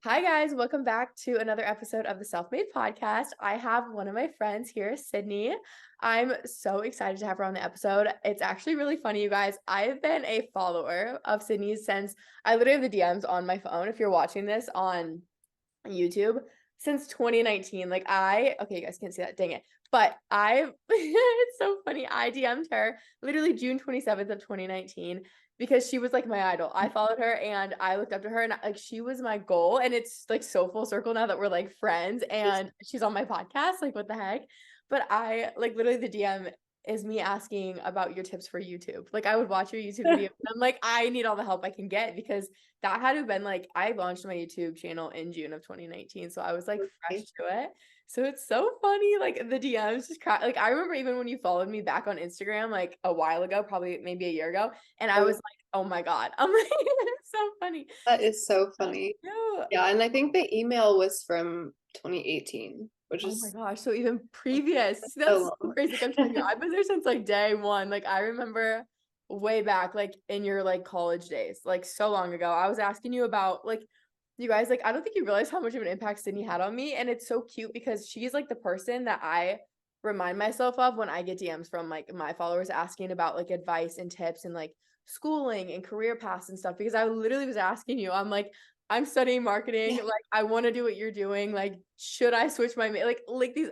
Hi, guys. Welcome back to another episode of the Self-Made Podcast. I have one of my friends here, Sydney. I'm so excited to have her on the episode. It's actually really funny, you guys. I've been a follower of Sydney's since I literally have the DMs on my phone. If you're watching this on YouTube, since 2019. Okay, you guys can't see that, dang it. But it's so funny. I DM'd her literally June 27th of 2019 because she was like my idol. I followed her and I looked up to her and like she was my goal. And it's like so full circle now that we're like friends and she's on my podcast. Like, what the heck? But I like literally the DM is me asking about your tips for YouTube. Like, I would watch your YouTube video and I'm like, I need all the help I can get because that had to have been like, I launched my YouTube channel in June of 2019. So I was like fresh to it. So it's so funny, like the DMs just like I remember even when you followed me back on Instagram like a while ago, probably maybe a year ago, and I was like, oh my God. I'm like, it's so funny. That is so So funny. cute. Yeah, and I think the email was from 2018, which Oh my is gosh. So even previous. That's so so long. crazy. Like, I'm telling you, I've been there since like day one. Like I remember way back, like in your like college days, like so long ago. I was asking you about like you guys, like I don't think you realize how much of an impact Sydney had on me. And it's so cute because she's like the person that I remind myself of when I get DMs from like my followers asking about like advice and tips and like schooling and career paths and stuff. Because I literally was asking you, I'm like, I'm studying marketing. Yeah. Like, I want to do what you're doing. Like, should I switch my like these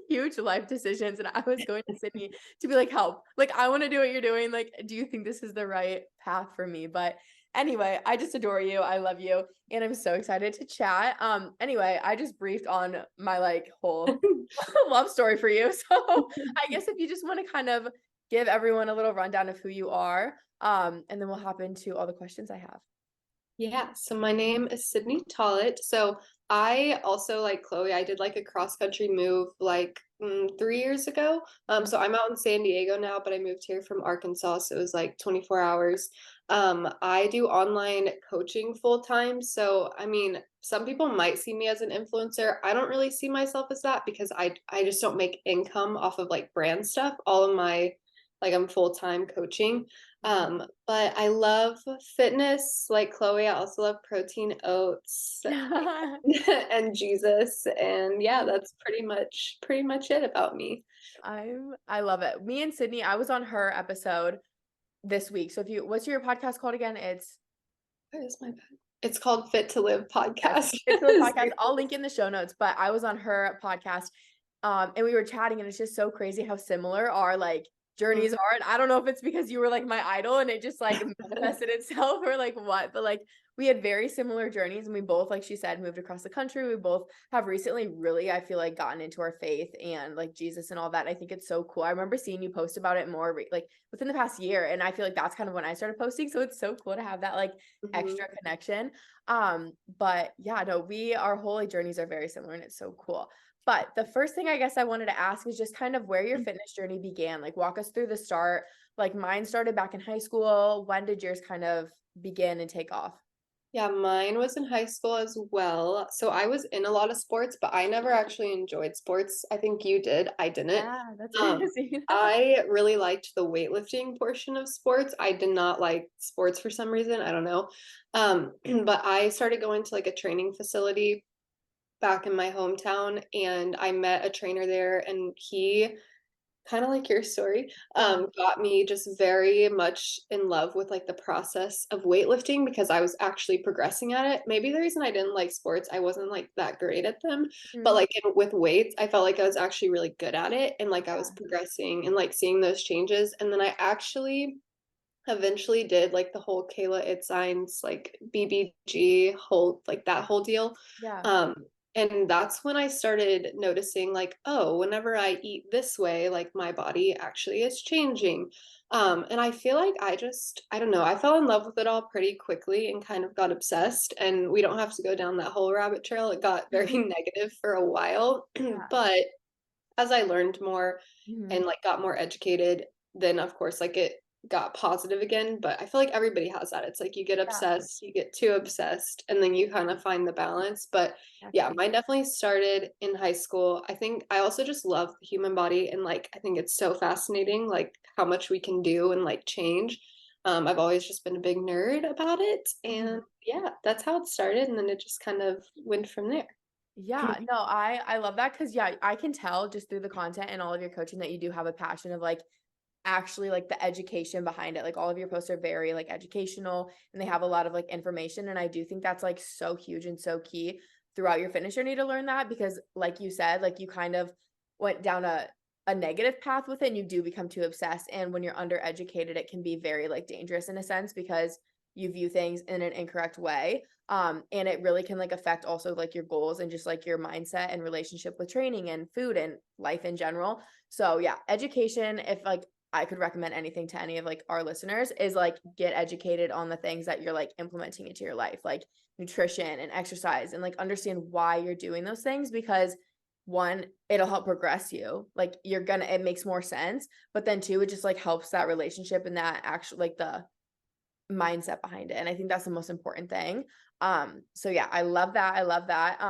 huge life decisions? And I was going to Sydney to be like, help. Like, I want to do what you're doing. Like, do you think this is the right path for me? But anyway, I just adore you. I love you, and I'm so excited to chat. Anyway, I just briefed on my like whole love story for you. So I guess if you just want to kind of give everyone a little rundown of who you are, and then we'll hop into all the questions I have. Yeah, so my name is Sydney Tollett. So I also, like Chloe, I did like a cross country move like 3 years ago. So I'm out in San Diego now, but I moved here from Arkansas, so it was like 24 hours. I do online coaching full time. So I mean, some people might see me as an influencer. I don't really see myself as that because I just don't make income off of like brand stuff. All of my like I'm full time coaching. But I love fitness like Chloe. I also love protein oats and Jesus. And yeah, that's pretty much it about me. I love it. Me and Sydney, I was on her episode this week. So if you what's your podcast called again? It's Where is my bag? It's called Fit to Live yes, podcast. it's a podcast. I'll link in the show notes, but I was on her podcast. And we were chatting, and it's just so crazy how similar our like journeys are. And I don't know if it's because you were like my idol and it just like manifested itself or like what, but like we had very similar journeys and we both, like she said, moved across the country. We both have recently really, I feel like, gotten into our faith and like Jesus and all that. I think it's so cool. I remember seeing you post about it more like within the past year. And I feel like that's kind of when I started posting. So it's so cool to have that like Mhm. extra connection. But yeah, no, our whole like, journeys are very similar and it's so cool. But the first thing I guess I wanted to ask is just kind of where your fitness journey began. Like walk us through the start. Like mine started back in high school. When did yours kind of begin and take off? Yeah, mine was in high school as well. So I was in a lot of sports, but I never actually enjoyed sports. I think you did. I didn't. Yeah, that's Um, crazy. I really liked the weightlifting portion of sports. I did not like sports for some reason. I don't know. But I started going to like a training facility back in my hometown, and I met a trainer there, and he kind of like your story, Yeah. got me just very much in love with like the process of weightlifting because I was actually progressing at it. Maybe the reason I didn't like sports, I wasn't like that great at them, but Mhm. like with weights, I felt like I was actually really good at it and like I was Yeah. progressing and like seeing those changes. And then I actually eventually did like the whole Kayla It Signs like BBG whole like that whole deal. Yeah. Um and that's when I started noticing like, oh, whenever I eat this way, like my body actually is changing. And I feel like I don't know, I fell in love with it all pretty quickly and kind of got obsessed. And we don't have to go down that whole rabbit trail. It got very negative for a while. Yeah. But as I learned more Mhm. and like got more educated, then of course like it got positive again. But I feel like everybody has that. It's like you get Yeah. obsessed, you get too obsessed, and then you kind of find the balance. But yeah, Exactly. mine definitely started in high school. I think I also just love the human body and like I think it's so fascinating like how much we can do and like change. I've always just been a big nerd about it. Mhm. And yeah, that's how it started. And then it just kind of went from there. Yeah, no, I love that because yeah, I can tell just through the content and all of your coaching that you do have a passion of like actually like the education behind it. Like all of your posts are very like educational and they have a lot of like information. And I do think that's like so huge and so key throughout your fitness journey to learn that because like you said, like you kind of went down a negative path with it and you do become too obsessed. And when you're undereducated, it can be very like dangerous in a sense because you view things in an incorrect way. And it really can like affect also like your goals and just like your mindset and relationship with training and food and life in general. So yeah, education, if like I could recommend anything to any of like our listeners is like get educated on the things that you're like implementing into your life, like nutrition and exercise and like understand why you're doing those things because one, it'll help progress you. Like it makes more sense. But then two, it just like helps that relationship and that actual like the mindset behind it. And I think that's the most important thing. So yeah, I love that. I love that.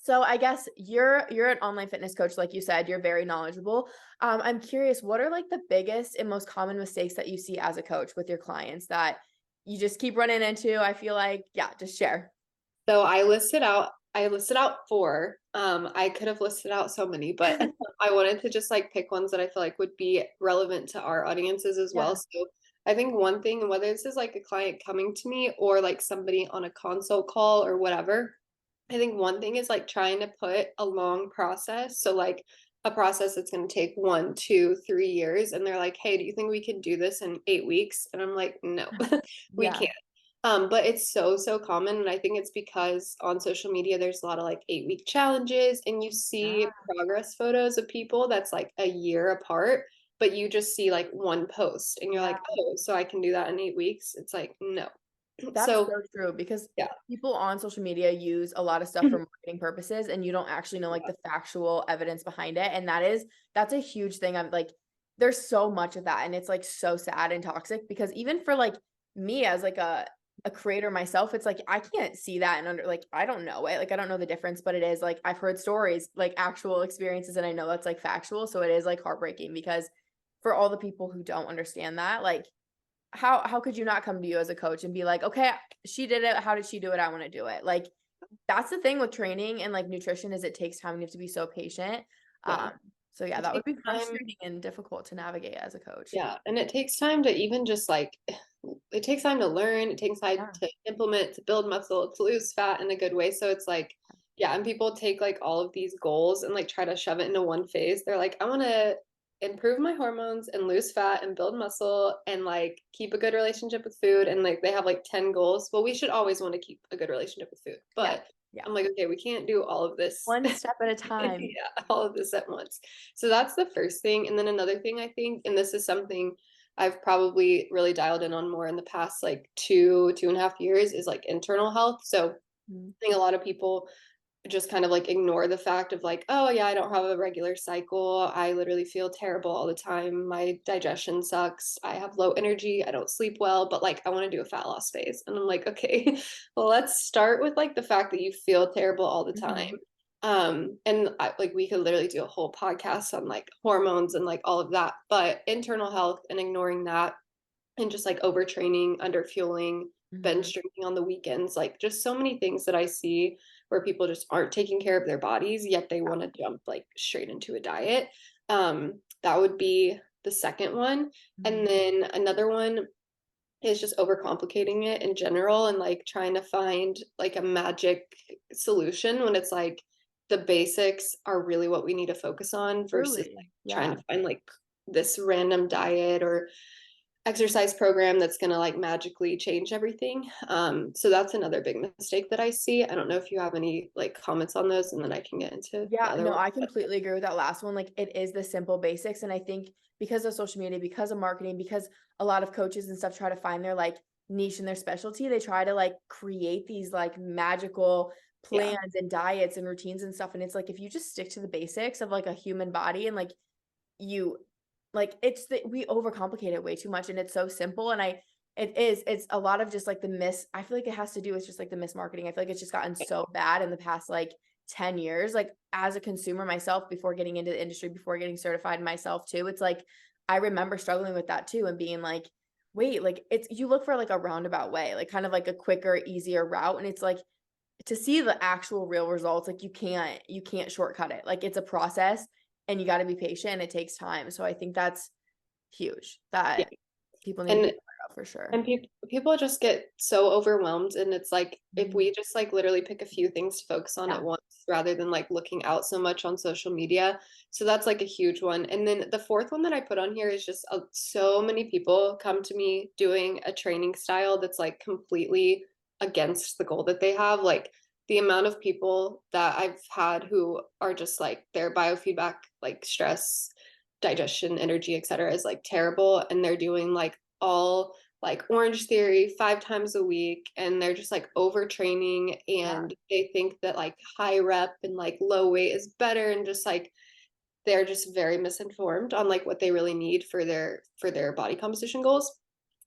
So I guess you're an online fitness coach, like you said, you're very knowledgeable. I'm curious, what are like the biggest and most common mistakes that you see as a coach with your clients that you just keep running into? I feel like, yeah, just share. So I listed out four. I could have listed out so many, but I wanted to just like pick ones that I feel like would be relevant to our audiences as well. Yeah. So I think one thing, and whether this is like a client coming to me or like somebody on a consult call or whatever, I think one thing is like trying to put a long process. So like a process that's going to take 1, 2, 3 years. And they're like, hey, do you think we can do this in 8 weeks? And I'm like, no, we Yeah. can't. But it's so common. And I think it's because on social media, there's a lot of like 8 week challenges, and you Yeah. see progress photos of people that's like a year apart, but you just see like one post and you're Yeah. like, oh, so I can do that in 8 weeks. It's like, no. That's So, so true because yeah. people on social media use a lot of stuff for marketing purposes and you don't actually know like Yeah. the factual evidence behind it. And that's a huge thing. I'm like, there's so much of that and it's like so sad and toxic because even for like me as like a creator myself, it's like I can't see that and under like I don't know it. Like I don't know the difference, but it is like I've heard stories, like actual experiences, and I know that's like factual. So it is like heartbreaking because for all the people who don't understand that, like how could you not come to you as a coach and be like, okay, she did it. How did she do it? I want to do it. Like that's the thing with training and like nutrition is it takes time. You have to be so patient. Yeah. Um, so yeah, It that would takes be time. frustrating and difficult to navigate as a coach. Yeah. And it takes time to even just like, it takes time to learn, it takes time Yeah. to implement, to build muscle, to lose fat in a good way. So it's like, yeah. And people take like all of these goals and like try to shove it into one phase. They're like, I want to improve my hormones and lose fat and build muscle and like keep a good relationship with food. And like they have like 10 goals. Well, we should always want to keep a good relationship with food. Yeah. But Yeah. I'm like, okay, we can't do all of this. One step at a time. Yeah, all of this at once. So that's the first thing. And then another thing I think, and this is something I've probably really dialed in on more in the past like 2.5 years, is like internal health. So I Mhm. think a lot of people just kind of like ignore the fact of like, oh yeah, I don't have a regular cycle. I literally feel terrible all the time. My digestion sucks. I have low energy. I don't sleep well, but like I want to do a fat loss phase. And I'm like, okay, well, let's start with like the fact that you feel terrible all the time. Mhm. And like we could literally do a whole podcast on like hormones and like all of that, but internal health and ignoring that and just like overtraining, underfueling, Mhm. bench drinking on the weekends, like just so many things that I see where people just aren't taking care of their bodies, yet they want to jump like straight into a diet. That would be the second one. And Mhm. then another one is just overcomplicating it in general and like trying to find like a magic solution when it's like the basics are really what we need to focus on versus Truly. like trying Yeah. to find like this random diet or exercise program that's going to like magically change everything. So that's another big mistake that I see. I don't know if you have any like comments on those, and then I can get into the Yeah, other no, one. I But completely agree with that last one. Like it is the simple basics. And I think because of social media, because of marketing, because a lot of coaches and stuff try to find their like niche and their specialty, they try to like create these like magical yeah, plans and diets and routines and stuff. And it's like if you just stick to the basics of like a human body and like you like it's that we overcomplicate it way too much and it's so simple. And it's a lot of just like I feel like it has to do with just like the mismarketing. I feel like it's just gotten so bad in the past like 10 years. Like as a consumer myself, before getting into the industry, before getting certified myself too, it's like I remember struggling with that too and being like, wait, like it's you look for like a roundabout way, like kind of like a quicker, easier route. And it's like to see the actual real results, like you can't shortcut it. Like it's a process and you got to be patient and it takes time. So I think that's huge Yeah. that people need to be And aware of for sure. And people just get so overwhelmed, and it's like if Mhm. we just like literally pick a few things to focus on Yeah. at once rather than like looking out so much on social media. So that's like a huge one. And then the fourth one that I put on here is just so many people come to me doing a training style that's like completely against the goal that they have. Like the amount of people that I've had who are just like their biofeedback, like stress, digestion, energy, etc., is like terrible, and they're doing like all like Orange Theory 5 times a week, and they're just like overtraining, Yeah. and they think that like high rep and like low weight is better, and just like they're just very misinformed on like what they really need for their body composition goals.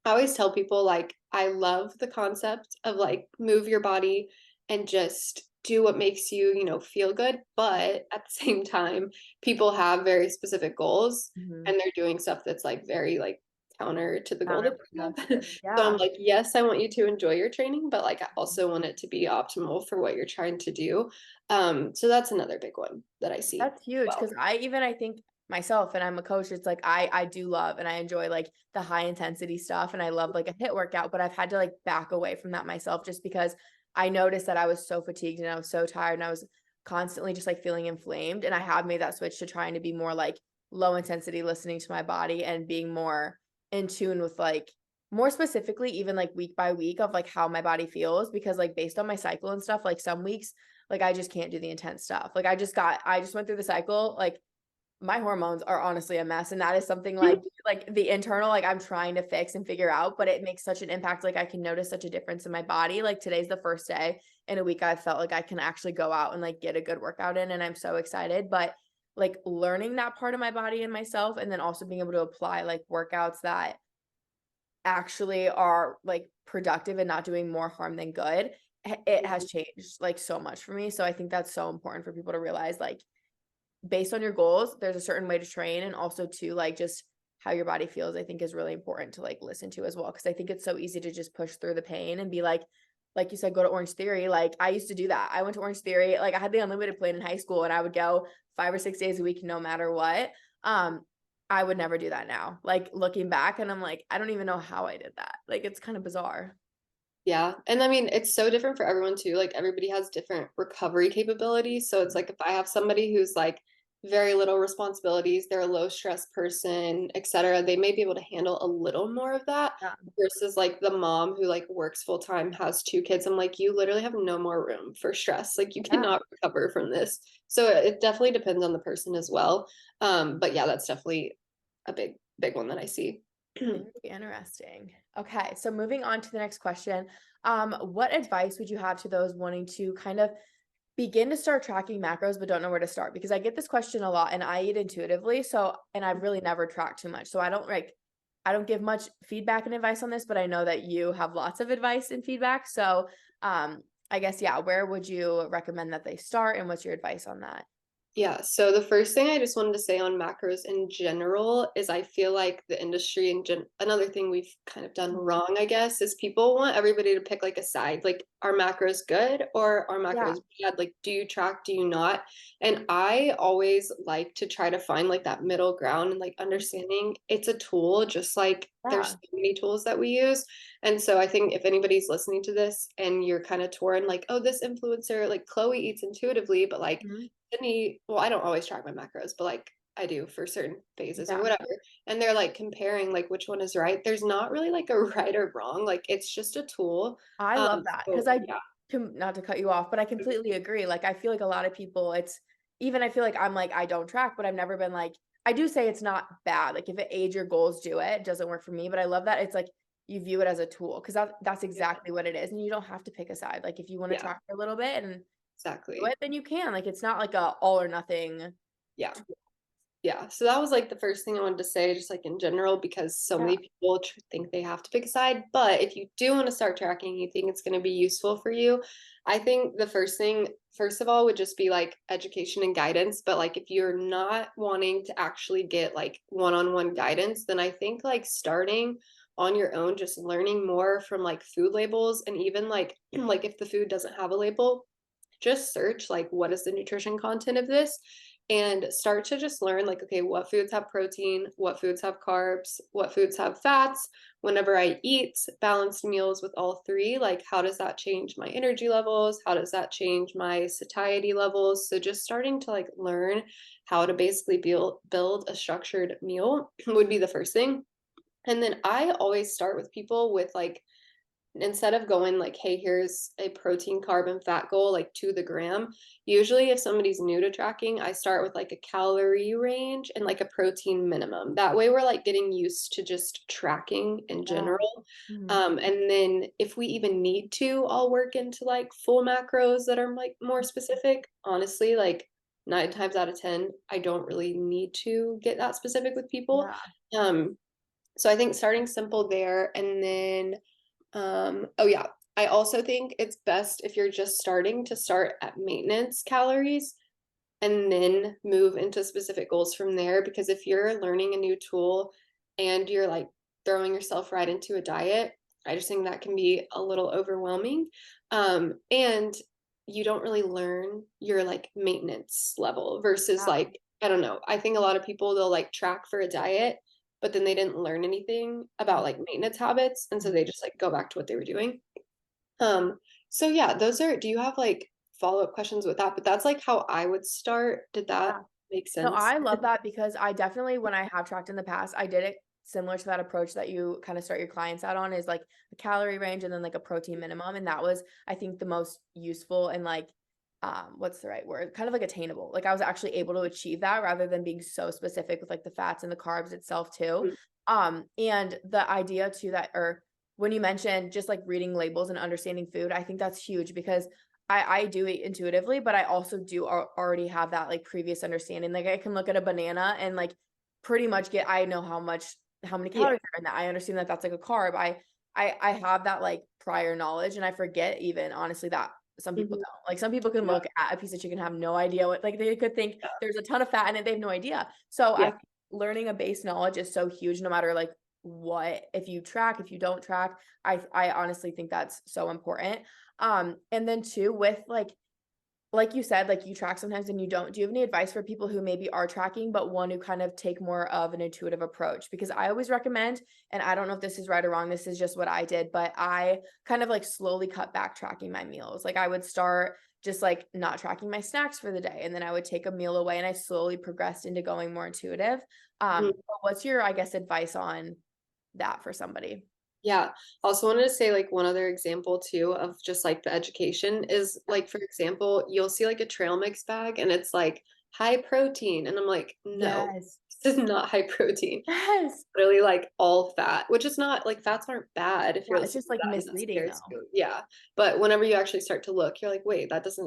I always tell people like I love the concept of like move your body and just do what makes you, you know, feel good, but at the same time people have very specific goals, Mhm. and they're doing stuff that's like very like counter to the goal that they have. Counterproductive. So I'm Yeah. like, yes, I want you to enjoy your training, but like I also want it to be optimal for what you're trying to do. So that's another big one that I see That's as huge well. because I think myself and I'm a coach, it's like I do love and I enjoy like the high intensity stuff and I love like a hit workout, but I've had to like back away from that myself just because I noticed that I was so fatigued and I was so tired and I was constantly just like feeling inflamed. And I have made that switch to trying to be more like low intensity, listening to my body and being more in tune with like more specifically, even like week by week of like how my body feels. Because like based on my cycle and stuff, like some weeks like I just can't do the intense stuff. Like I just went through the cycle. Like my hormones are honestly a mess and that is something like the internal like I'm trying to fix and figure out, but it makes such an impact. Like I can notice such a difference in my body. Like today's the first day in a week I felt like I can actually go out and like get a good workout in and I'm so excited. But like learning that part of my body and myself and then also being able to apply like workouts that actually are like productive and not doing more harm than good, it has changed like so much for me. So I think that's so important for people to realize like based on your goals, there's a certain way to train and also to like just how your body feels, I think is really important to like listen to as well. Cause I think it's so easy to just push through the pain and be like you said, go to Orange Theory. Like I used to do that. I went to Orange Theory. Like I had the unlimited plan in high school and I would go 5 or 6 days a week, no matter what. Um, I would never do that now. Like looking back and I'm like, I don't even know how I did that. Like it's kind of bizarre. Yeah. And I mean, it's so different for everyone too. Like everybody has different recovery capabilities. So it's like if I have somebody who's like very little responsibilities, they're a low stress person, etc., they may be able to handle a little more of that Yeah. versus like the mom who like works full time, has 2 kids. I'm like, you literally have no more room for stress. Like you Yeah. cannot recover from this. So it definitely depends on the person as well. But yeah, that's definitely a big one that I see. Very interesting. Okay, so moving on to the next question. What advice would you have to those wanting to kind of begin to start tracking macros but don't know where to start? Because I get this question a lot and I eat intuitively, so and I've really never tracked too much. So I don't give much feedback and advice on this, but I know that you have lots of advice and feedback. So I guess yeah, where would you recommend that they start and what's your advice on that? Yeah, so the first thing I just wanted to say on macros in general is I feel like the industry and another thing we've kind of done wrong, I guess, is people want everybody to pick like a side. Like, are macros good or are Yeah. macros bad? Like, do you track, do you not? And I always like to try to find like that middle ground and like understanding it's a tool, just like there's Yeah. so many tools that we use. And so I think if anybody's listening to this and you're kind of torn, like, oh, this influencer, like Chloe eats intuitively, but like Mhm. Sydney, well, I don't always track my macros, but like I do for certain phases or Yeah. whatever. And they're like comparing like which one is right. There's not really like a right or wrong. Like it's just a tool. I love that because So yeah. not to cut you off, but I completely agree. Like, I feel like a lot of people, it's even I feel like I'm like, I don't track, but I've never been like, I do say it's not bad. Like, if it aids your goals, do it. It doesn't work for me, but I love that it's like you view it as a tool because that's Yeah. exactly what it is. And you don't have to pick a side. Like, if you want to Yeah, track for a little bit and do exactly. it, then you can. Like, it's not like a all or nothing. Yeah. Yeah, so that was like the first thing I wanted to say, just like in general, because so Yeah. many people think they have to pick a side. But if you do want to start tracking, you think it's going to be useful for you, I think the first thing, first of all, would just be like education and guidance. But like if you're not wanting to actually get like one-on-one guidance, then I think like starting on your own, just learning more from like food labels, and even like like if the food doesn't have a label, just search like what is the nutrition content of this, and start to just learn like, okay, what foods have protein, what foods have carbs, what foods have fats. Whenever I eat balanced meals with all three, like how does that change my energy levels, how does that change my satiety levels? So just starting to like learn how to basically build a structured meal would be the first thing. And then I always start with people with like, instead of going like, hey, here's a protein, carb, and fat goal, like to the gram, usually if somebody's new to tracking, I start with like a calorie range and like a protein minimum. That way we're like getting used to just tracking in Yeah. general. Mhm. And then if we even need to, I'll work into like full macros that are like more specific. Honestly, like 9 times out of 10, I don't really need to get that specific with people. Yeah. Um, so I think starting simple there, and then oh yeah, I also think it's best if you're just starting to start at maintenance calories and then move into specific goals from there. Because if you're learning a new tool and you're like throwing yourself right into a diet, I just think that can be a little overwhelming. And you don't really learn your like maintenance level versus Yeah. like, I don't know. I think a lot of people they'll like track for a diet, but then they didn't learn anything about like maintenance habits. And so Mhm. they just like go back to what they were doing. Um, so yeah, those are, do you have like follow-up questions with that? But that's like how I would start. Did that Yeah. make No, sense? I love that because I definitely, when I have tracked in the past, I did it similar to that approach that you kind of start your clients out on is like a calorie range and then like a protein minimum. And that was, I think, the most useful and like, what's the right word? Kind of like attainable. Like I was actually able to achieve that rather than being so specific with like the fats and the carbs itself too. Mhm. And the idea too that, or when you mentioned just like reading labels and understanding food, I think that's huge because I do it intuitively, but I also do already have that like previous understanding. Like I can look at a banana and like pretty much get I know how many Yeah. calories are in that. I understand that that's like a carb. I have that like prior knowledge and I forget even honestly that some people Mhm. don't. Like some people can Yeah. look at a piece of chicken have no idea what like they could think there's a ton of fat in it, they have no idea. So I Yeah. think learning a base knowledge is so huge no matter like what if you track, if you don't track. I honestly think that's so important. And then two, with like you said, like you track sometimes and you don't. Do you have any advice for people who maybe are tracking but want to kind of take more of an intuitive approach? Because I always recommend, and I don't know if this is right or wrong, this is just what I did, but I kind of like slowly cut back tracking my meals. Like I would start just like not tracking my snacks for the day, and then I would take a meal away, and I slowly progressed into going more intuitive. Mhm. But what's your, I guess, advice on that for somebody? Yeah. Also wanted to say like one other example too of just like the education is like, for example, you'll see like a trail mix bag and it's like high protein. And I'm like, no, Yes. this is not high protein. Yes. Really like all fat, which is not like fats aren't bad if Yeah, you're it's listening just to like that and that misleading scares though. you. Yeah. But whenever you actually start to look, you're like, wait, that's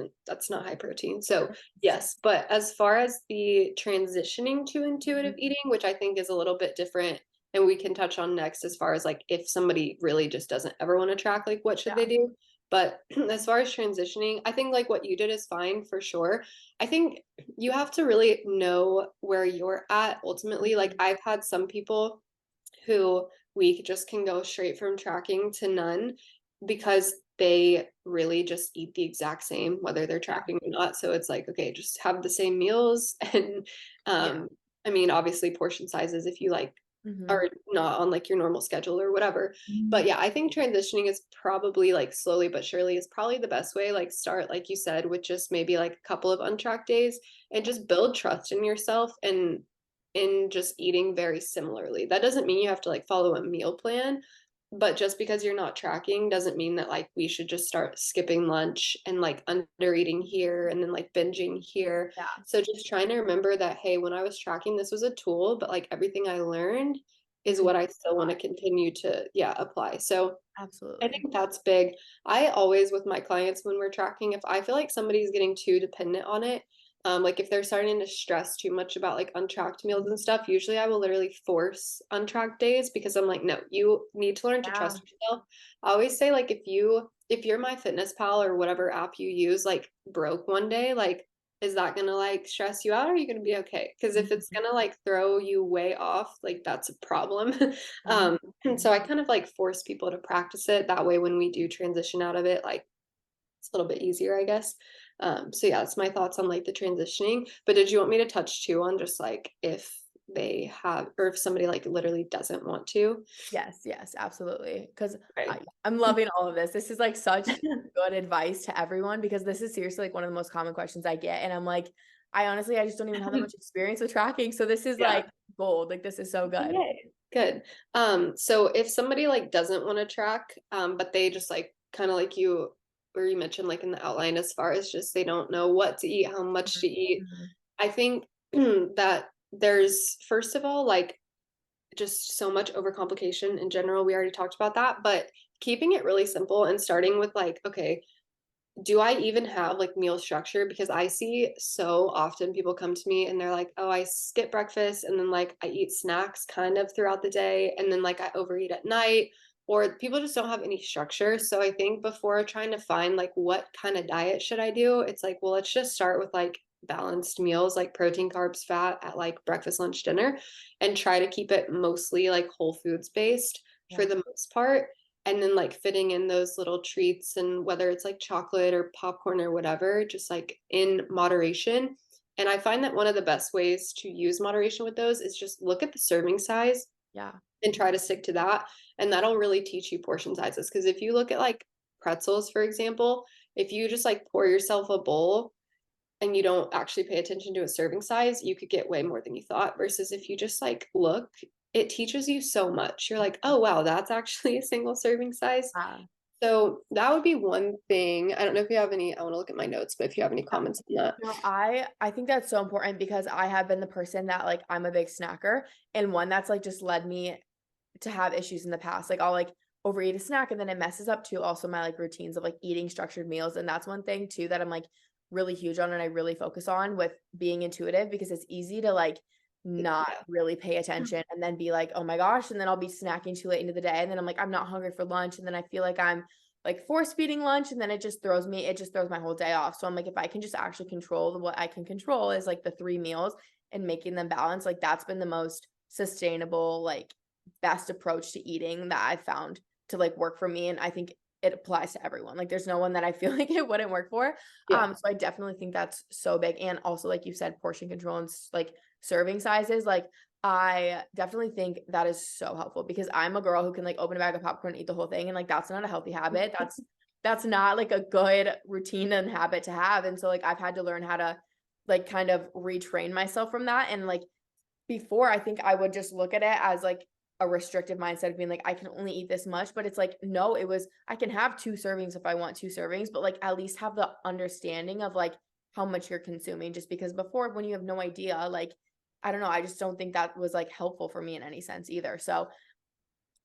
not high protein. So yes. But as far as the transitioning to intuitive Mhm. eating, which I think is a little bit different, and we can touch on next as far as like if somebody really just doesn't ever want to track, like what should they Yeah. do? But as far as transitioning, I think like what you did is fine for sure. I think you have to really know where you're at ultimately. Like Mhm. I've had some people who we just can go straight from tracking to none because they really just eat the exact same whether they're Yeah. tracking or not. So it's like, okay, just have the same meals and Yeah. I mean obviously portion sizes if you like Mhm. are not on like your normal schedule or whatever. But Mhm. yeah, I think transitioning is probably like slowly but surely is probably the best way. Like start, like you said, with just maybe like a couple of untracked days and just build trust in yourself and in just eating very similarly. That doesn't mean you have to like follow a meal plan, but just because you're not tracking doesn't mean that like we should just start skipping lunch and like under eating here and then like binging here. Yeah. So just trying to remember that, hey, when I was tracking, this was a tool, but like everything I learned You is can what I still want to continue to, yeah, apply. So I absolutely. think that's big. I always, with my clients, when we're tracking, if I feel like somebody's getting too dependent on it, like if they're starting to stress too much about like untracked meals and stuff, usually I will literally force untracked days because I'm like, no, you need to learn to Yeah. trust yourself. I always say like if you're my fitness pal or whatever app you use, like broke one day, like is that gonna like stress you out, or are you gonna be okay? Because if it's gonna like throw you way off, like that's a problem. Mhm. And so I kind of like force people to practice it. That way when we do transition out of it, like it's a little bit easier, I guess. So yeah, that's my thoughts on like the transitioning. But did you want me to touch too on just like if they have, or if somebody like literally doesn't want to? Yes, yes, absolutely. Because Right. I'm loving all of this. This is like such good advice to everyone because this is seriously like one of the most common questions I get. And I'm like, I honestly, I just don't even have that much experience with tracking. So this is Yeah. like gold. Like this is so good. Yay. Good. So if somebody like doesn't want to track, but they just like kind of like you, or you mentioned like in the outline, as far as just they don't know what to eat, how much to eat, Mhm. I think that there's first of all like just so much overcomplication in general. We already talked about that, but keeping it really simple and starting with like, okay, do I even have like meal structure? Because I see so often people come to me and they're like, oh, I skip breakfast and then like I eat snacks kind of throughout the day and then like I overeat at night, or people just don't have any structure. So I think before trying to find like what kind of diet should I do, it's like, well, let's just start with like balanced meals like protein, carbs, fat at like breakfast, lunch, dinner, and try to keep it mostly like whole foods based for Yeah. the most part, and then like fitting in those little treats, and whether it's like chocolate or popcorn or whatever, just like in moderation. And I find that one of the best ways to use moderation with those is just look at the serving size Yeah. and try to stick to that, and that'll really teach you portion sizes. Because if you look at like pretzels, for example, if you just like pour yourself a bowl and you don't actually pay attention to a serving size, you could get way more than you thought. Versus if you just like look, it teaches you so much. You're like, oh wow, that's actually a single serving size. Yeah. So that would be one thing. I don't know if you have any, I want to look at my notes, but if you have any comments on that. No, I think that's so important because I have been the person that like I'm a big snacker and one that's like just led me to have issues in the past. Like I'll like overeat a snack and then it messes up too also my like routines of like eating structured meals. And that's one thing too that I'm like really huge on and I really focus on with being intuitive because it's easy to like not Yeah. really pay attention and then be like, oh my gosh, and then I'll be snacking too late into the day. And then I'm like, I'm not hungry for lunch. And then I feel like I'm like force feeding lunch and then it just throws my whole day off. So I'm like, if I can just actually control what I can control is like the 3 meals and making them balanced, like that's been the most sustainable, like best approach to eating that I've found to like work for me. And I think it applies to everyone. Like there's no one that I feel like it wouldn't work for. Yeah. So I definitely think that's so big. And also, like you said, portion control and like serving sizes, like I definitely think that is so helpful because I'm a girl who can like open a bag of popcorn and eat the whole thing. And like that's not a healthy habit. That's not like a good routine and habit to have. And so like I've had to learn how to like kind of retrain myself from that. And like before, I think I would just look at it as like a restrictive mindset of being like, I can only eat this much. But it's like, no, it was, I can have 2 servings if I want 2 servings, but like at least have the understanding of like how much you're consuming. Just because before, when you have no idea, like, I don't know, I just don't think that was like helpful for me in any sense either. So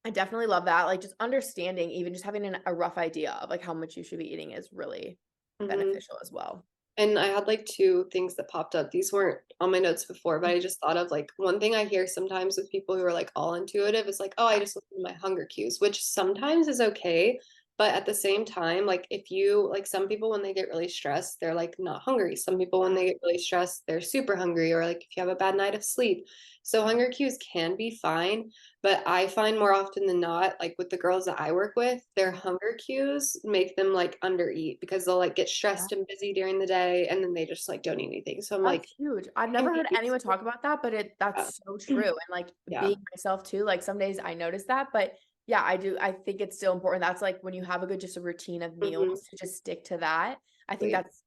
I definitely love that. Like just understanding, even just having a rough idea of like how much you should be eating is really Mhm. beneficial as well. And I had like two things that popped up. These weren't on my notes before, but I just thought of like one thing I hear sometimes with people who are like all intuitive is like, oh, I Yeah. just listen to my hunger cues, which sometimes is okay. But at the same time, like if you like some people when they get really stressed, they're like not hungry. Some people when they get really stressed, they're super hungry, or like if you have a bad night of sleep. So hunger cues can be fine, but I find more often than not, like with the girls that I work with, their hunger cues make them like undereat because they'll like get Yeah. stressed and busy during the day and then they just like don't eat anything. So I'm like, That's huge. I've it can never be heard anyone talk about that, but yeah. that's so true. And like Yeah. being myself too, like some days I notice that, but yeah, I do. I think it's still important. That's like when you have a good, just a routine of meals Mhm. to just stick to that. I think Wait. that's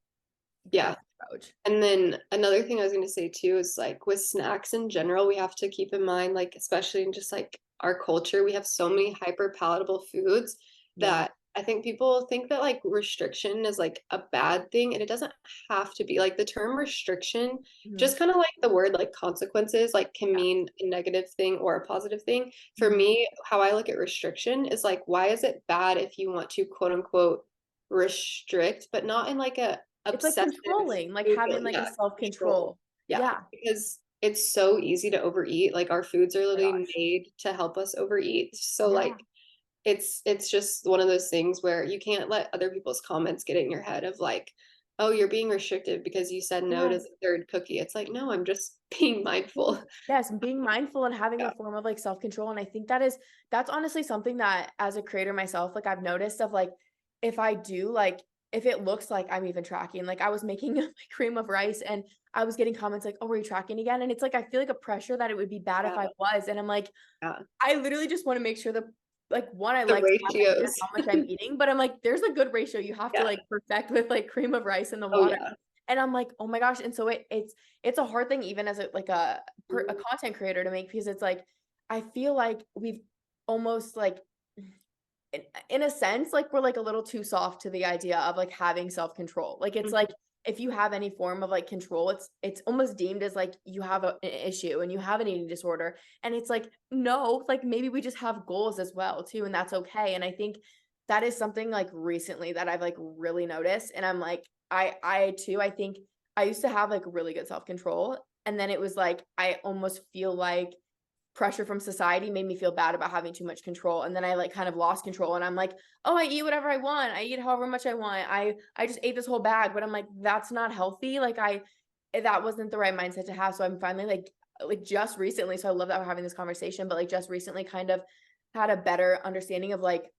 the Yeah. best approach. And then another thing I was going to say too is like with snacks in general, we have to keep in mind, like, especially in just like our culture, we have so many hyper palatable foods Yeah. that I think people think that like restriction is like a bad thing. And it doesn't have to be. Like the term restriction, Mhm. just kind of like the word like consequences, like can Yeah. mean a negative thing or a positive thing. For Mhm. me, how I look at restriction is like, why is it bad if you want to quote unquote restrict, but not in like a It's like obsessive controlling, like food having guilt, like a yeah, control. self-control. Yeah, Yeah. because it's so easy to overeat. Like our foods are Oh my literally gosh. made to help us overeat. So Yeah. like it's just one of those things where you can't let other people's comments get in your head of like, oh, you're being restrictive because you said no to Yes. the third cookie. It's like, no, I'm just being mindful. Yes, and being mindful and having Yeah. a form of like self-control. And I think that's honestly something that as a creator myself, like I've noticed of like if I do like if it looks like I'm even tracking, like I was making my cream of rice and I was getting comments like, oh, are you tracking again? And it's like I feel like a pressure that it would be bad if Yeah. I was. And I'm like, Yeah. I literally just want to make sure that like one, I The like to have an idea of ratios. how much I'm eating, but I'm like, there's a good ratio you have to Yeah. like perfect with like cream of rice and the Oh water. yeah. And I'm like, oh my gosh. And so it's a hard thing even as a like a Mhm. content creator to make because it's like I feel like we've almost like in a sense, like we're like a little too soft to the idea of like having self-control. Like it's like Mhm. if you have any form of like control, it's almost deemed as like you have an issue and you have an eating disorder. And it's like, no, like maybe we just have goals as well too, and that's okay. And I think that is something like recently that I've like really noticed. And I'm like, I too, I think I used to have like really good self-control. And then it was like I almost feel like pressure from society made me feel bad about having too much control, and then I, like, kind of lost control, and I'm like, "Oh, I eat whatever I want. I eat however much I want. I just ate this whole bag," but I'm like, "That's not healthy." Like, that wasn't the right mindset to have, so I'm finally, like, just recently so I love that we're having this conversation, but, like, just recently kind of had a better understanding of, like,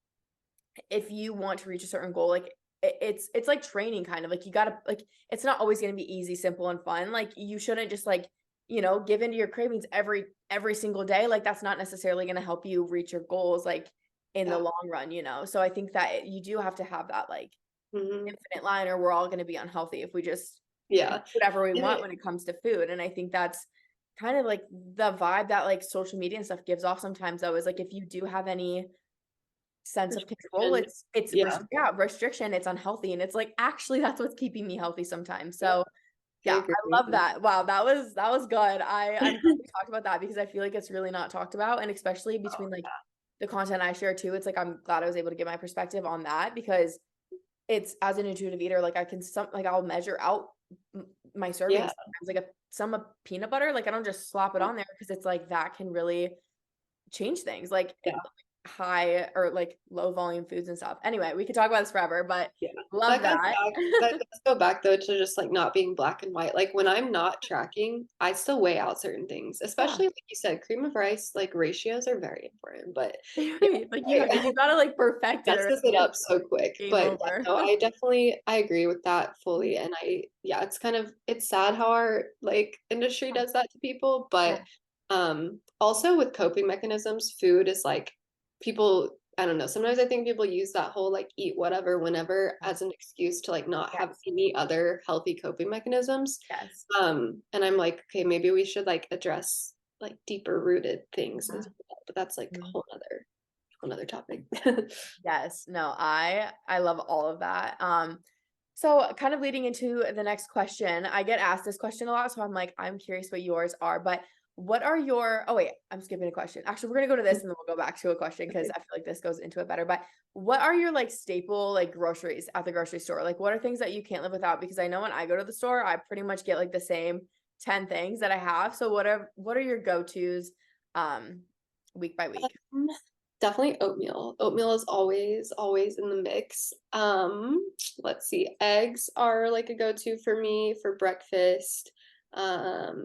if you want to reach a certain goal, like, it's like training kind of, like, you gotta like, it's not always gonna be easy, simple, and fun, like, you shouldn't just, like, give into your cravings every single day, like, that's not necessarily gonna help you reach your goals, like, in the Yeah. long run, so I think that you do have to have that, like, Mhm. infinite line or we're all gonna be unhealthy if we just do Yeah. whatever we And want when it comes to food, and I think that's kind of, like, the vibe that, like, social media and stuff gives off sometimes, though, is, like, if you do have any sense of control, restriction. it's Yeah. restriction, it's unhealthy, and it's like, actually, that's what's keeping me healthy sometimes, Yeah. so, I yeah, I love agree. that. Wow, that was good. I'm glad we talked about that because I feel like it's really not talked about, and especially between, like, the content I share too, it's like, I'm glad I was able to get my perspective on that because it's as an intuitive eater, like, I can like, I'll measure out my servings Yeah. sometimes, like, a some of peanut butter, like, I don't just slop it on there because it's like, that can really change things, like, Yeah. high or, like, low volume foods and stuff. Anyway, we could talk about this forever, but Yeah. love that. That does go back though to just like not being black and white. Like when I'm not tracking, I still weigh out certain things, Yeah. especially like you said, cream of rice, like ratios are very important. But yeah, Like, you gotta, like, perfect it or messes it else up so quick. game But yeah, over. no, I agree with that fully. And yeah, it's sad how our like industry does that to people. Yeah, But also with coping mechanisms, food is like people, I don't know, sometimes I think people use that whole like eat whatever whenever yeah. as an excuse to like not have Yes, any other healthy coping mechanisms. yes. And I'm like, okay, maybe we should like address like deeper rooted things Yeah. as well. But that's like a Mhm. whole nother topic. Yes. No, I love all of that. So kind of leading into the next question, I get asked this question a lot, so I'm like, I'm curious what yours are, but what are your oh wait, I'm skipping a question. Actually, we're gonna go to this and then we'll go back to a question because I feel like this goes into it better. But what are your like staple like groceries at the grocery store? Like what are things that you can't live without? Because I know when I go to the store, I pretty much get like the same 10 things that I have. So what are your go-tos um week by week? Um, Definitely oatmeal. Oatmeal is always in the mix. Let's see. Eggs are like a go-to for me for breakfast.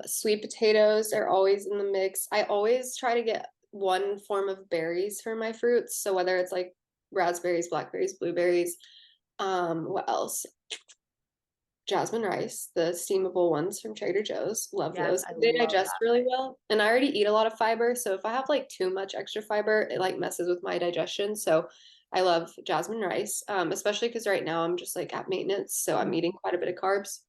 Sweet potatoes are always in the mix. I always try to get one form of berries for my fruits. So whether it's like raspberries, blackberries, blueberries, what else? Jasmine rice, the steamable ones from Trader Joe's. Love Yes, those. I They love digest that. really well. And I already eat a lot of fiber, so if I have like too much extra fiber, it like messes with my digestion. So I love jasmine rice, especially because right now I'm just like at maintenance, so I'm eating quite a bit of carbs.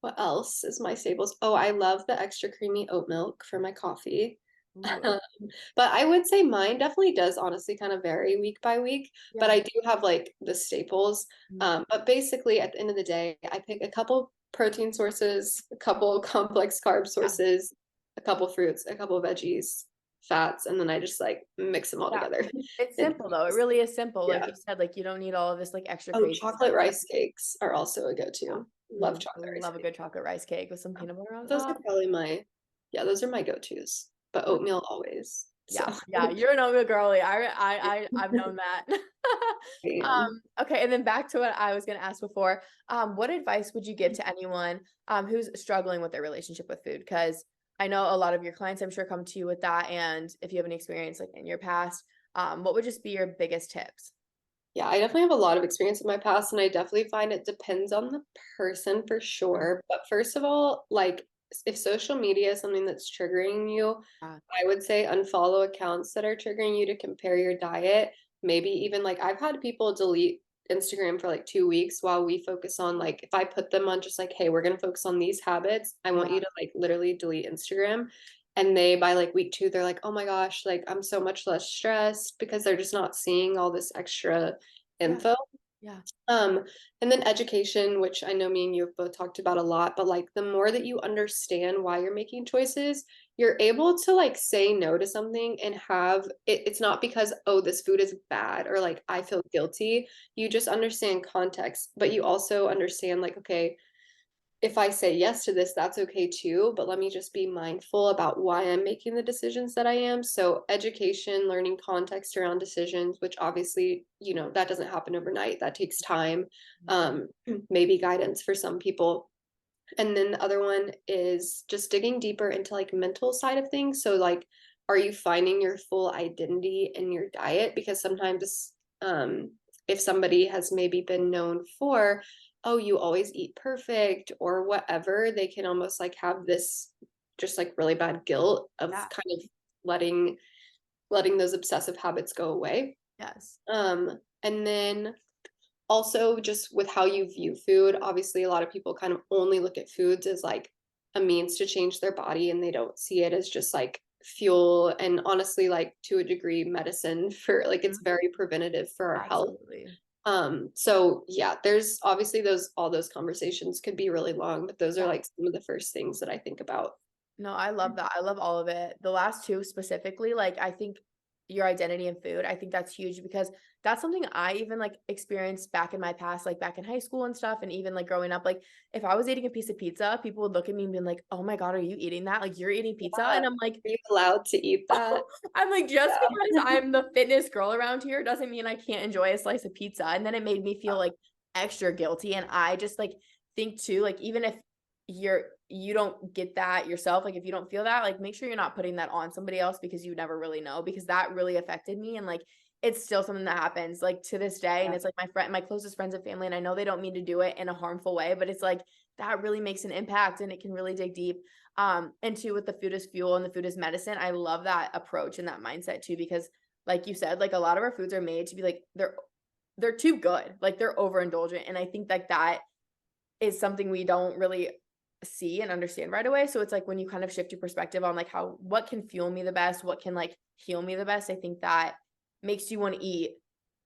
What else is my staples? Oh, I love the extra creamy oat milk for my coffee. Ooh, But I would say mine definitely does honestly kind of vary week by week. But yeah. I do have like the staples. Mhm. But basically, at the end of the day, I pick a couple protein sources, a couple complex carb Yeah. sources, a couple fruits, a couple veggies, fats, and then I just like mix them all Yeah. together. It's It, simple though. It really is simple. Like yeah. you said, like you don't need all of this like extra Oh, crazy stuff. chocolate rice cakes are also a Yeah. go-to. Love chocolate rice Love a cakes. good chocolate rice cake with some peanut butter on Those are top. probably my, yeah, those are my go-tos. But Yeah. oatmeal always. So Yeah, you're an oatmeal girly. I've known that. I am. Okay, and then back to what I was gonna ask before. What advice would you give to anyone who's struggling with their relationship with food? Because I know a lot of your clients, I'm sure, come to you with that. And if you have any experience like in your past, what would just be your biggest tips? Yeah, I definitely have a lot of experience in my past, and I definitely find it depends on the person for Mm, sure. But first of all, like if social media is something that's triggering you, yeah, I would say unfollow accounts that are triggering you to compare your diet. Maybe even like I've had people delete Instagram for like 2 weeks while we focus on like if I put them on just like, hey, we're gonna focus on these habits. I want yeah, you to like literally delete Instagram. And they by like week 2, they're like, oh my gosh, like I'm so much less stressed because they're just not seeing all this extra yeah, info. yeah, Um, and then education, which I know me and you have both talked about a lot, but like the more that you understand why you're making choices, you're able to like say no to something and have it's not because, oh, this food is bad or like I feel guilty. You just understand context, but you also understand like, okay, if I say yes to this, that's okay too. But let me just be mindful about why I'm making the decisions that I am. So, education, learning context around decisions, which obviously, that doesn't happen overnight. That takes time. Um, maybe guidance for some people. And then the other one is just digging deeper into like mental side of things. So, like, are you finding your full identity in your diet? Because sometimes, if somebody has maybe been known for, oh, you always eat perfect or whatever, they can almost like have this just like really bad guilt of yeah, kind of letting letting those obsessive habits go away. yes, And then also just with how you view food, obviously a lot of people kind of only look at foods as like a means to change their body and they don't see it as just like fuel and honestly like to a degree medicine for like it's mhm, very preventative for our health. absolutely. So yeah, there's obviously those all those conversations could be really long, but those are Yeah. like some of the first things that I think about. No, I love that. I love all of it. The last two specifically, like I think your identity in food, I think that's huge because that's something I even like experienced back in my past, like back in high school and stuff. And even like growing up, like if I was eating a piece of pizza, people would look at me and be like, oh my God, are you eating that? Like you're eating pizza. Yeah. And Are I'm like, you allowed to eat that? I'm like, just Yeah. because I'm the fitness girl around here doesn't mean I can't enjoy a slice of pizza. And then it made me feel like extra guilty. And I just like think too, like even if you don't get that yourself, like if you don't feel that, like make sure you're not putting that on somebody else because you never really know because that really affected me. And like it's still something that happens like to this day. And Yeah. it's like my closest friends and family. And I know they don't mean to do it in a harmful way, but it's like that really makes an impact and it can really dig deep. And two, with the food is fuel and the food is medicine, I love that approach and that mindset too, because like you said, like a lot of our foods are made to be like they're too good, like they're overindulgent. And I think like that is something we don't really see and understand right away. So it's like when you kind of shift your perspective on like how what can fuel me the best, what can like heal me the best, I think that makes you want to eat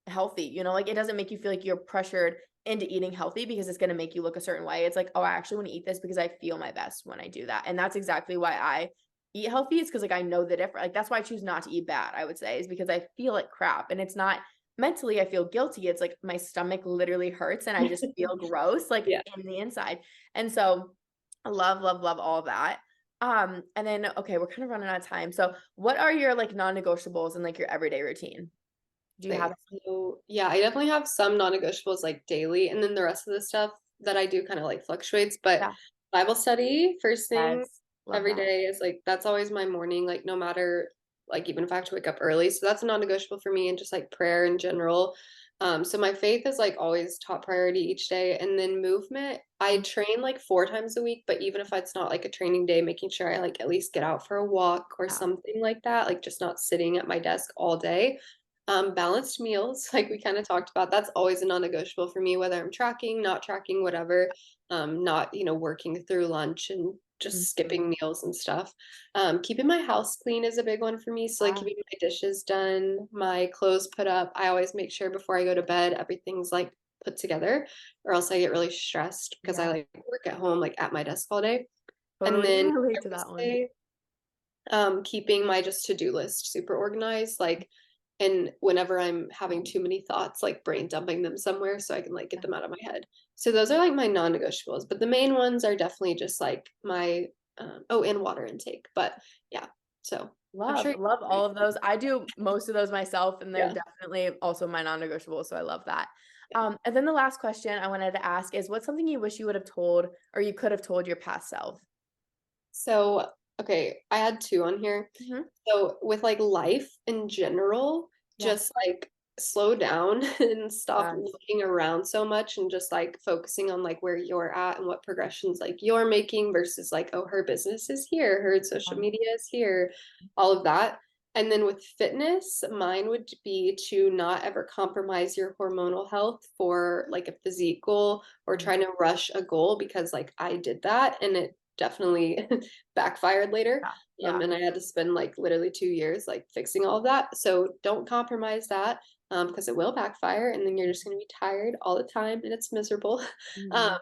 healthy, like it doesn't make you feel like you're pressured into eating healthy because it's going to make you look a certain way. It's like, oh, I actually want to eat this because I feel my best when I do that. And that's exactly why I eat healthy. It's because like I know the difference. Like that's why I choose not to eat bad, I would say, is because I feel like crap. And it's not mentally I feel guilty. It's like my stomach literally hurts and I just feel gross, like Yeah. in the inside. And so I love, love, love all of that. And then okay, we're kind of running out of time. So what are your like non-negotiables in like your everyday routine? Do you have Okay, so yeah, I definitely have some non-negotiables like daily, and then the rest of the stuff that I do kind of like fluctuates. But yeah. Bible study, first thing Yes. Love every that. day is like that's always my morning, like no matter like even if I have to wake up early. So that's a non-negotiable for me and just like prayer in general. So my faith is like always top priority each day. And then movement, I Mm, train like 4 times a week, but even if it's not like a training day, making sure I like at least get out for a walk or yeah. something like that, like just not sitting at my desk all day. Balanced meals, like we kind of talked about, that's always a non-negotiable for me, whether I'm tracking, not tracking, whatever. Not, working through lunch and just Mhm. skipping meals and stuff. Keeping my house clean is a big one for me. So like Yeah. keeping my dishes done, my clothes put up. I always make sure before I go to bed, everything's like put together, or else I get really stressed because I Yeah. like work at home, like at my desk all day. And Totally can then relate I to would that one. say keeping my just to-do list super organized, like, and whenever I'm having too many thoughts, like brain dumping them somewhere so I can like get Yeah. them out of my head. So those are like my non-negotiables, but the main ones are definitely just like my and water intake. But yeah. So I'm Love, sure. love all of those. I do most of those myself, and they're Yeah. definitely also my non-negotiable, so I love that. Yeah. And then the last question I wanted to ask is, what's something you wish you would have told or you could have told your past self? So, okay, I had two on here. Mhm. So with like life in general, Yeah. just like slow down and stop Yes. looking around so much and just like focusing on like where you're at and what progressions like you're making versus like, oh, her business is here, her social Yeah. media is here, all of that. And then with fitness, mine would be to not ever compromise your hormonal health for like a physique goal or Mhm. trying to rush a goal because like I did that and it definitely backfired later. Yeah. Yeah. And I had to spend like literally 2 years like fixing all of that. So don't compromise that because it will backfire and then you're just going to be tired all the time and it's miserable. Um, Mhm.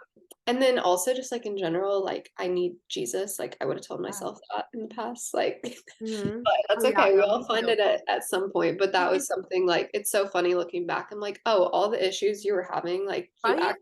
and then also just like in general, like I need Jesus. Like I would have told Yeah. myself that in the past. Like, Mhm. but Oh, that's yeah, okay. We no, all me find too. it at some point. But that was something like it's so funny looking back. I'm like, oh, all the issues you were having, like Right?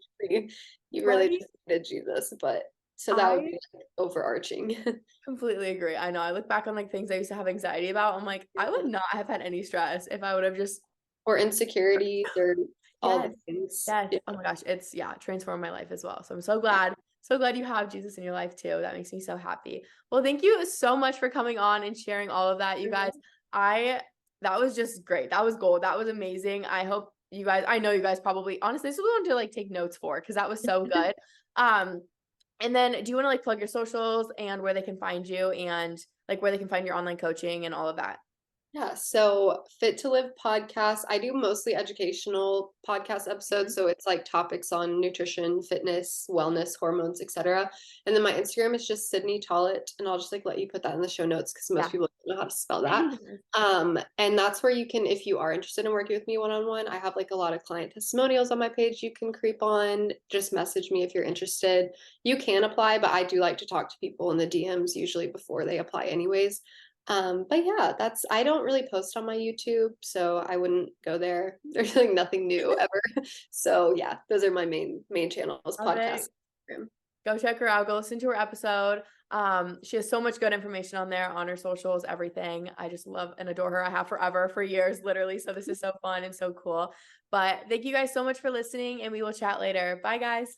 you really Right? just needed Jesus. But so that would I be like overarching. completely agree. I know. I look back on like things I used to have anxiety about. I'm like, I would not have had any stress if I would have just Or insecurities or all yes. the things. Yes. Yeah. Oh my gosh. It's yeah, transformed my life as well. So I'm so glad you have Jesus in your life too. That makes me so happy. Well, thank you so much for coming on and sharing all of that, you guys. I that was just great. That was gold. That was amazing. I hope you guys, I know you guys probably honestly this is one to like take notes for because that was so good. Um, and then do you want to like plug your socials and where they can find you and like where they can find your online coaching and all of that? Yeah, so Fit to Live podcast. I do mostly educational podcast episodes, Mhm. so it's like topics on nutrition, fitness, wellness, hormones, etc. And then my Instagram is just Sydney Tollett, and I'll just like let you put that in the show notes because most Yeah. people don't know how to spell that. And that's where you can, if you are interested in working with me one-on-one, I have like a lot of client testimonials on my page you can creep on. Just message me if you're interested. You can apply, but I do like to talk to people in the DMs usually before they apply anyways. But yeah, that's I don't really post on my YouTube, so I wouldn't go there. There's like nothing new ever. So yeah, those are my main channels, Love podcast. it. Go check her out. Go listen to her episode. She has so much good information on there on her socials, everything. I just love and adore her. I have forever, for years, literally. So this is so fun and so cool. But thank you guys so much for listening, and we will chat later. Bye, guys.